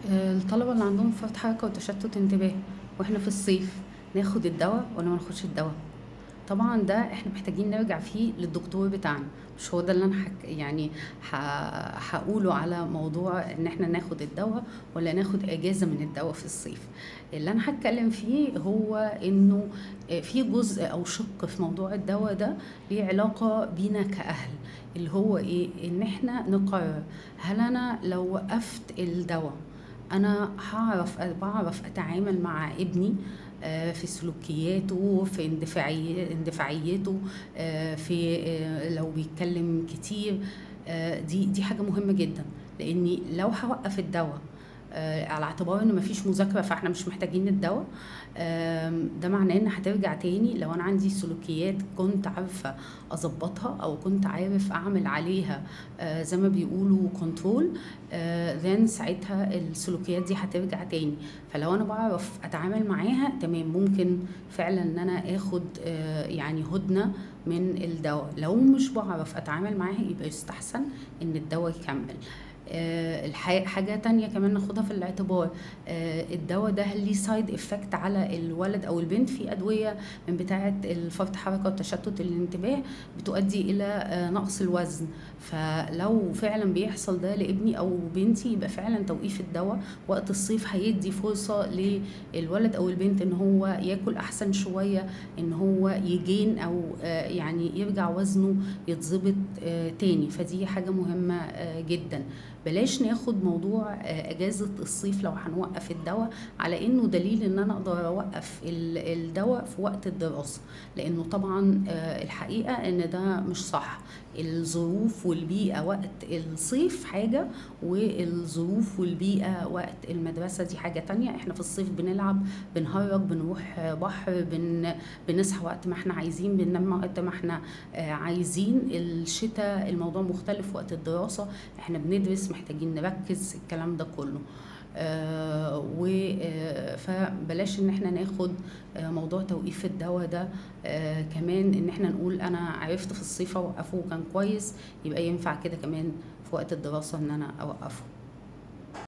الطلبة اللي عندهم فرط حركة وتشتت انتباه واحنا في الصيف، ناخد الدواء ولا ما ناخدش الدواء؟ طبعا ده احنا محتاجين نرجع فيه للدكتور بتاعنا. مش هو ده اللي انا هقوله على موضوع ان احنا ناخد الدواء ولا ناخد اجازة من الدواء في الصيف. اللي انا هتكلم فيه هو انه في جزء او شق في موضوع الدواء ده ليه علاقة بينا كأهل، اللي هو ايه؟ ان احنا نقرر هل انا لو وقفت الدواء انا بعرف اتعامل مع ابني في سلوكياته، في اندفاعيته، في لو بيتكلم كتير. دي حاجة مهمة جدا، لاني لو هوقف الدواء على اعتبار ان مفيش مذاكرة فاحنا مش محتاجين الدواء، ده معناه ان هترجع تاني لو انا عندي سلوكيات كنت عارفة اظبطها او كنت عارف اعمل عليها زي ما بيقولوا كنترول، then ساعتها السلوكيات دي هترجع تاني. فلو انا بعرف اتعامل معاها تمام، ممكن فعلا ان انا اخد يعني هدنة من الدواء. لو مش بعرف اتعامل معاها يبقى يستحسن ان الدواء يكمل. حاجة تانية كمان ناخدها في الاعتبار، الدواء ده هل ليه سايد افكت على الولد او البنت؟ في ادوية من بتاعة الفرط حركة وتشتت الانتباه بتؤدي الى نقص الوزن، فلو فعلا بيحصل ده لابني او بنتي يبقى فعلا توقيف الدواء وقت الصيف هيدي فرصة للولد او البنت ان هو ياكل احسن شوية، ان هو يجين او يعني يرجع وزنه يتظبط تاني. فدي حاجة مهمة جدا. بلاش ناخد موضوع اجازة الصيف لو هنوقف الدواء على انه دليل ان انا اقدر اوقف الدواء في وقت الدراسة، لانه طبعا الحقيقة ان ده مش صح. الظروف والبيئة وقت الصيف حاجة، والظروف والبيئة وقت المدرسة دي حاجة تانية. احنا في الصيف بنلعب، بنهرج، بنروح بحر، بنصحى وقت ما احنا عايزين، بننام وقت ما احنا عايزين. الشتاء الموضوع مختلف، وقت الدراسة احنا بندرس، محتاجين نركز، الكلام ده كله. فبلاش ان احنا ناخد موضوع توقيف الدواء ده كمان ان احنا نقول انا عرفت في الصيف اوقفه وكان كويس، يبقى ينفع كده كمان في وقت الدراسة ان انا اوقفه.